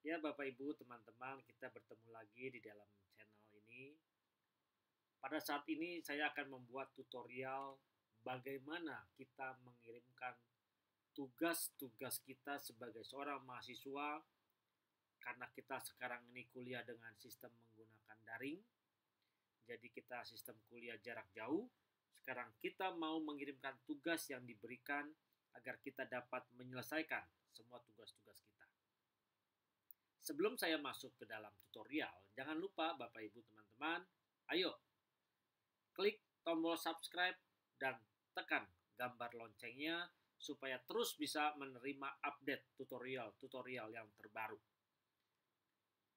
Ya, Bapak Ibu, teman-teman, kita bertemu lagi di dalam channel ini. Pada saat ini saya akan membuat tutorial bagaimana kita mengirimkan tugas-tugas kita sebagai seorang mahasiswa karena kita sekarang ini kuliah dengan sistem menggunakan daring. Jadi kita sistem kuliah jarak jauh. Sekarang kita mau mengirimkan tugas yang diberikan agar kita dapat menyelesaikan semua tugas-tugas kita. Sebelum saya masuk ke dalam tutorial, jangan lupa Bapak Ibu teman-teman, ayo klik tombol subscribe dan tekan gambar loncengnya supaya terus bisa menerima update tutorial-tutorial yang terbaru.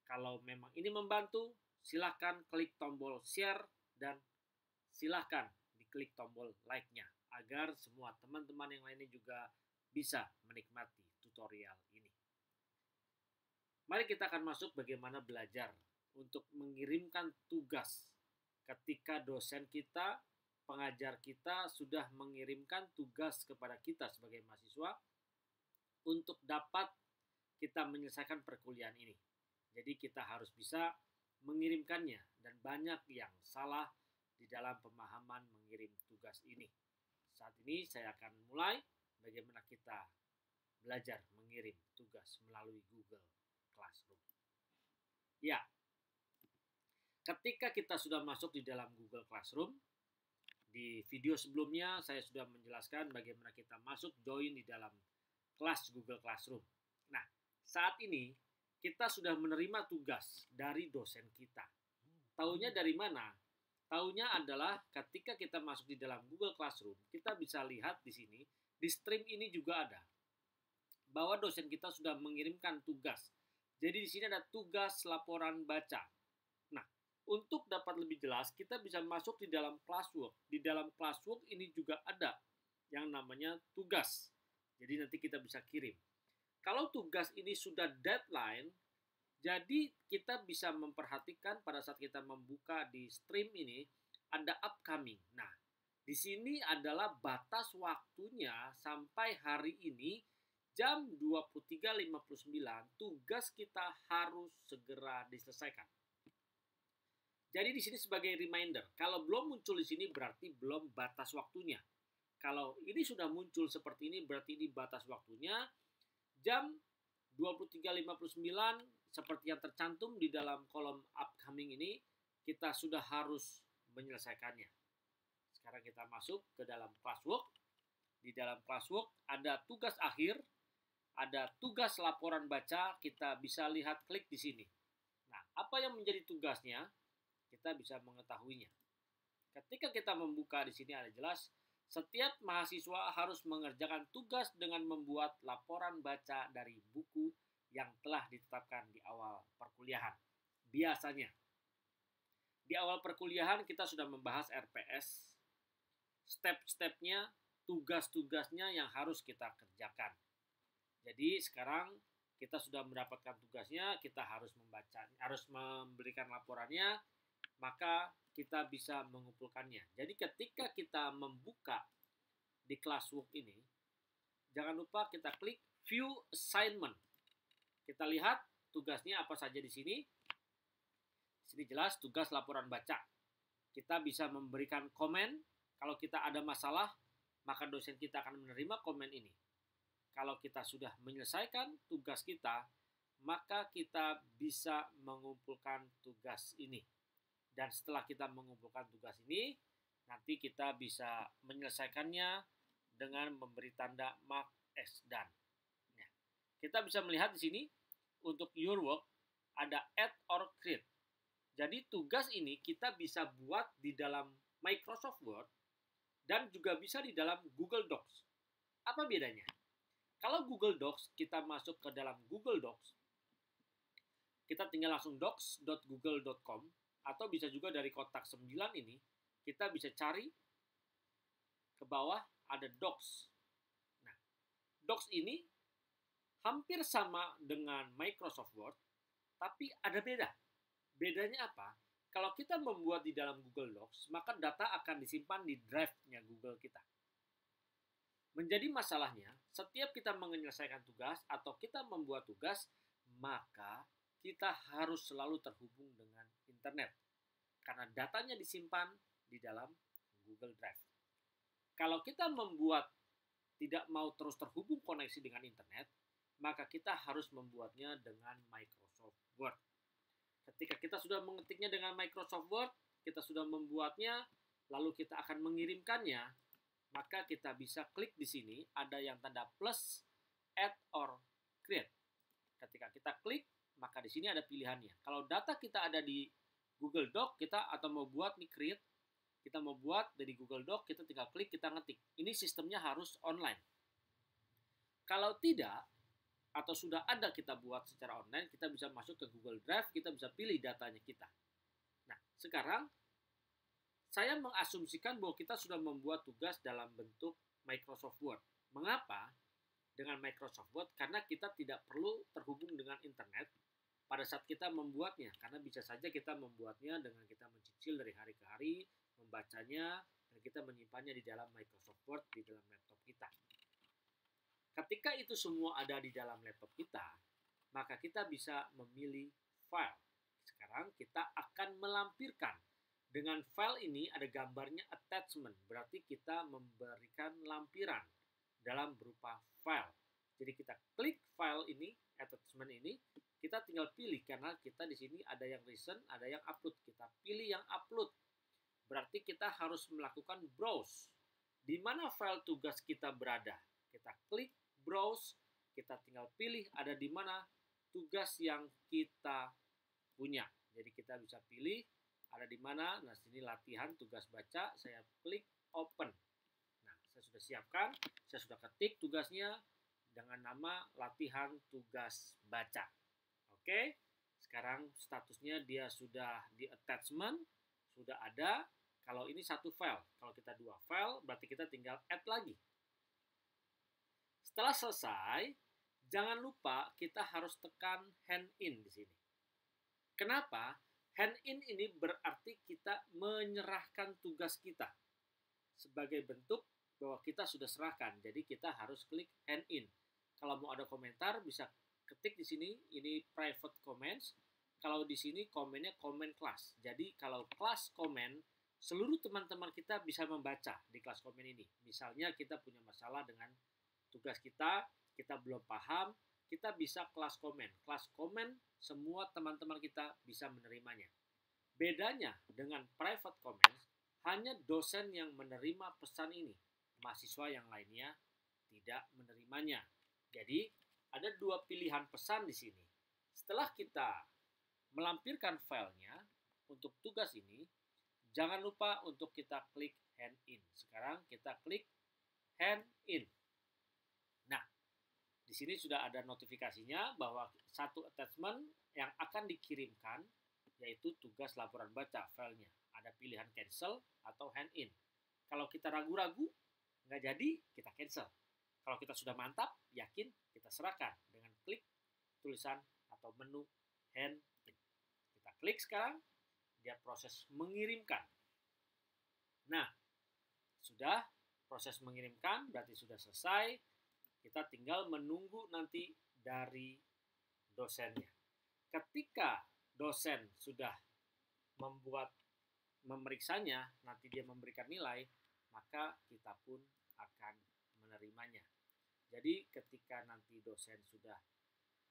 Kalau memang ini membantu, silahkan klik tombol share dan silahkan diklik tombol like-nya agar semua teman-teman yang lainnya juga bisa menikmati tutorial ini. Mari kita akan masuk bagaimana belajar untuk mengirimkan tugas ketika dosen kita, pengajar kita sudah mengirimkan tugas kepada kita sebagai mahasiswa untuk dapat kita menyelesaikan perkuliahan ini. Jadi kita harus bisa mengirimkannya dan banyak yang salah di dalam pemahaman mengirim tugas ini. Saat ini saya akan mulai bagaimana kita belajar mengirim tugas melalui Google Classroom. Ya, ketika kita sudah masuk di dalam Google Classroom, di video sebelumnya saya sudah menjelaskan bagaimana kita masuk join di dalam kelas Google Classroom. Nah, saat ini kita sudah menerima tugas dari dosen kita. Taunya dari mana? Taunya adalah ketika kita masuk di dalam Google Classroom, kita bisa lihat di sini, di stream ini juga ada bahwa dosen kita sudah mengirimkan tugas. Jadi di sini ada tugas laporan baca. Nah, untuk dapat lebih jelas, kita bisa masuk di dalam classwork. Di dalam classwork ini juga ada yang namanya tugas. Jadi nanti kita bisa kirim. Kalau tugas ini sudah deadline, jadi kita bisa memperhatikan pada saat kita membuka di stream ini ada upcoming. Nah, di sini adalah batas waktunya sampai hari ini jam 23.59 tugas kita harus segera diselesaikan. Jadi di sini sebagai reminder, kalau belum muncul di sini berarti belum batas waktunya. Kalau ini sudah muncul seperti ini berarti ini batas waktunya jam 23.59 seperti yang tercantum di dalam kolom upcoming ini kita sudah harus menyelesaikannya. Sekarang kita masuk ke dalam classwork. Di dalam classwork ada tugas akhir, ada tugas laporan baca, kita bisa lihat klik di sini. Nah, apa yang menjadi tugasnya? Kita bisa mengetahuinya. Ketika kita membuka di sini ada jelas, setiap mahasiswa harus mengerjakan tugas dengan membuat laporan baca dari buku yang telah ditetapkan di awal perkuliahan. Biasanya, di awal perkuliahan kita sudah membahas RPS, step-stepnya, tugas-tugasnya yang harus kita kerjakan. Jadi sekarang kita sudah mendapatkan tugasnya, kita harus membaca, harus memberikan laporannya, maka kita bisa mengumpulkannya. Jadi ketika kita membuka di classwork ini, jangan lupa kita klik view assignment. Kita lihat tugasnya apa saja di sini. Di sini jelas tugas laporan baca. Kita bisa memberikan komen. Kalau kita ada masalah, maka dosen kita akan menerima komen ini. Kalau kita sudah menyelesaikan tugas kita, maka kita bisa mengumpulkan tugas ini. Dan setelah kita mengumpulkan tugas ini, nanti kita bisa menyelesaikannya dengan memberi tanda mark as done. Nah, kita bisa melihat di sini untuk your work ada add or create. Jadi tugas ini kita bisa buat di dalam Microsoft Word dan juga bisa di dalam Google Docs. Apa bedanya? Kalau Google Docs, kita masuk ke dalam Google Docs, kita tinggal langsung docs.google.com, atau bisa juga dari kotak 9 ini, kita bisa cari ke bawah ada Docs. Nah, Docs ini hampir sama dengan Microsoft Word, tapi ada beda. Bedanya apa? Kalau kita membuat di dalam Google Docs, maka data akan disimpan di drive-nya Google kita. Menjadi masalahnya, setiap kita menyelesaikan tugas atau kita membuat tugas, maka kita harus selalu terhubung dengan internet karena datanya disimpan di dalam Google Drive. Kalau kita tidak mau terus terhubung koneksi dengan internet, maka kita harus membuatnya dengan Microsoft Word. Ketika kita sudah mengetiknya dengan Microsoft Word, kita sudah membuatnya, lalu kita akan mengirimkannya, maka kita bisa klik di sini, ada yang tanda plus, add or create. Ketika kita klik, maka di sini ada pilihannya. Kalau data kita ada di Google Doc, kita atau mau buat nih create, kita mau buat dari Google Doc, kita tinggal klik, kita ngetik. Ini sistemnya harus online. Kalau tidak, atau sudah ada kita buat secara online, kita bisa masuk ke Google Drive, kita bisa pilih datanya kita. Nah, sekarang saya mengasumsikan bahwa kita sudah membuat tugas dalam bentuk Microsoft Word. Mengapa? Dengan Microsoft Word, karena kita tidak perlu terhubung dengan internet pada saat kita membuatnya, karena bisa saja kita membuatnya dengan kita mencicil dari hari ke hari, membacanya, dan kita menyimpannya di dalam Microsoft Word di dalam laptop kita. Ketika itu semua ada di dalam laptop kita, maka kita bisa memilih file. Sekarang kita akan melampirkan. Dengan file ini ada gambarnya attachment, berarti kita memberikan lampiran dalam berupa file. Jadi kita klik file ini, attachment ini, kita tinggal pilih karena kita di sini ada yang recent, ada yang upload. Kita pilih yang upload. Berarti kita harus melakukan browse. Di mana file tugas kita berada? Kita klik browse, kita tinggal pilih ada di mana tugas yang kita punya. Jadi kita bisa pilih ada di mana. Nah, sini latihan tugas baca, saya klik open. Nah, saya sudah siapkan, saya sudah ketik tugasnya dengan nama latihan tugas baca. Oke, sekarang statusnya dia sudah di attachment, sudah ada. Kalau ini satu file, kalau kita dua file, berarti kita tinggal add lagi. Setelah selesai, jangan lupa kita harus tekan hand in di sini. Kenapa? Hand in ini berarti kita menyerahkan tugas kita sebagai bentuk bahwa kita sudah serahkan. Jadi kita harus klik hand in. Kalau mau ada komentar bisa ketik di sini, ini private comments. Kalau di sini komennya comment class. Jadi kalau kelas komen, seluruh teman-teman kita bisa membaca di kelas komen ini. Misalnya kita punya masalah dengan tugas kita belum paham, kita bisa kelas komen. Kelas komen, semua teman-teman kita bisa menerimanya. Bedanya dengan private comments, hanya dosen yang menerima pesan ini. Mahasiswa yang lainnya tidak menerimanya. Jadi, ada dua pilihan pesan di sini. Setelah kita melampirkan filenya untuk tugas ini, jangan lupa untuk kita klik hand in. Sekarang kita klik hand in. Nah, di sini sudah ada notifikasinya bahwa satu attachment yang akan dikirimkan yaitu tugas laporan baca filenya. Ada pilihan cancel atau hand in. Kalau kita ragu-ragu, nggak jadi, kita cancel. Kalau kita sudah mantap, yakin, kita serahkan dengan klik tulisan atau menu hand in. Kita klik sekarang, dia proses mengirimkan. Nah, sudah proses mengirimkan, berarti sudah selesai. Kita tinggal menunggu nanti dari dosennya. Ketika dosen sudah memeriksanya, nanti dia memberikan nilai, maka kita pun akan menerimanya. Jadi ketika nanti dosen sudah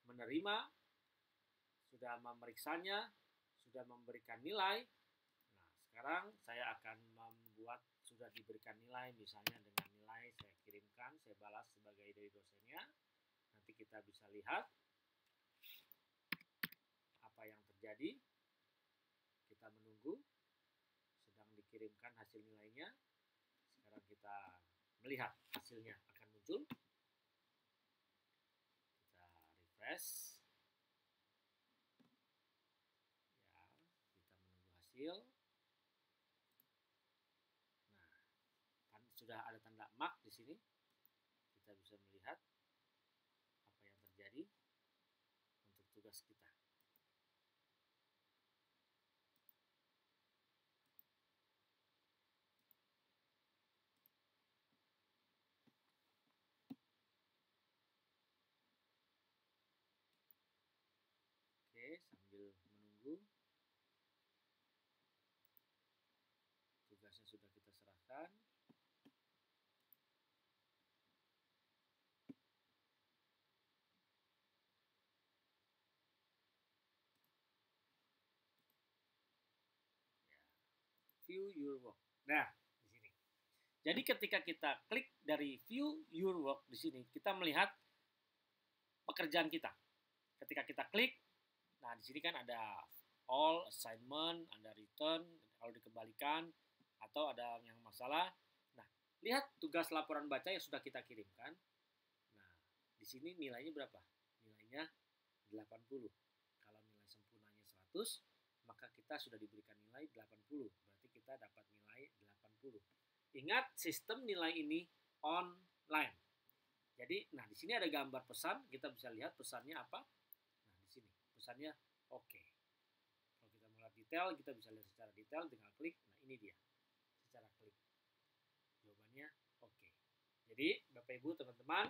menerima, sudah memeriksanya, sudah memberikan nilai, nah sekarang saya akan membuat sudah diberikan nilai, misalnya dengan nilai saya kirimkan, saya balas sebagai dari dosennya. Nanti kita bisa lihat apa yang terjadi. Kita menunggu, sedang dikirimkan hasil nilainya. Sekarang kita melihat hasilnya akan muncul. Kita refresh. Ya, kita menunggu hasil. Nah, sudah ada tanda mark di sini. Kita bisa melihat apa yang terjadi untuk tugas kita. Ibu. Tugasnya sudah kita serahkan. View your work. Nah, di sini. Jadi ketika kita klik dari view your work di sini, kita melihat pekerjaan kita. Ketika kita klik, nah di sini kan ada all, assignment, ada return, kalau dikembalikan, atau ada yang masalah. Nah, lihat tugas laporan baca yang sudah kita kirimkan. Nah, di sini nilainya berapa? Nilainya 80. Kalau nilai sempurnanya 100, maka kita sudah diberikan nilai 80. Berarti kita dapat nilai 80. Ingat, sistem nilai ini online. Jadi, nah di sini ada gambar pesan, kita bisa lihat pesannya apa. Nah, di sini pesannya oke. Kalau kita mau lihat detail, kita bisa lihat secara detail, tinggal klik. Nah, ini dia. Secara klik. Jawabannya oke. Jadi, Bapak Ibu, teman-teman,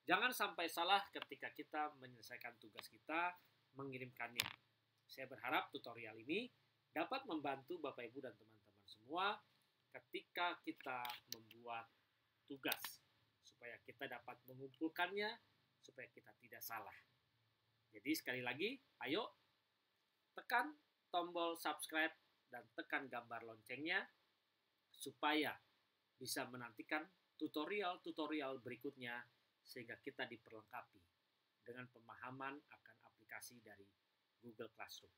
jangan sampai salah ketika kita menyelesaikan tugas kita, mengirimkannya. Saya berharap tutorial ini dapat membantu Bapak Ibu dan teman-teman semua ketika kita membuat tugas, supaya kita dapat mengumpulkannya, supaya kita tidak salah. Jadi sekali lagi, ayo tekan tombol subscribe dan tekan gambar loncengnya, supaya bisa menantikan tutorial-tutorial berikutnya, sehingga kita diperlengkapi dengan pemahaman akan aplikasi dari Google Classroom.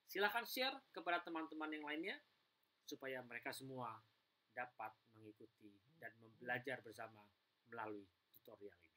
Silahkan share kepada teman-teman yang lainnya, supaya mereka semua dapat mengikuti dan belajar bersama melalui tutorial ini.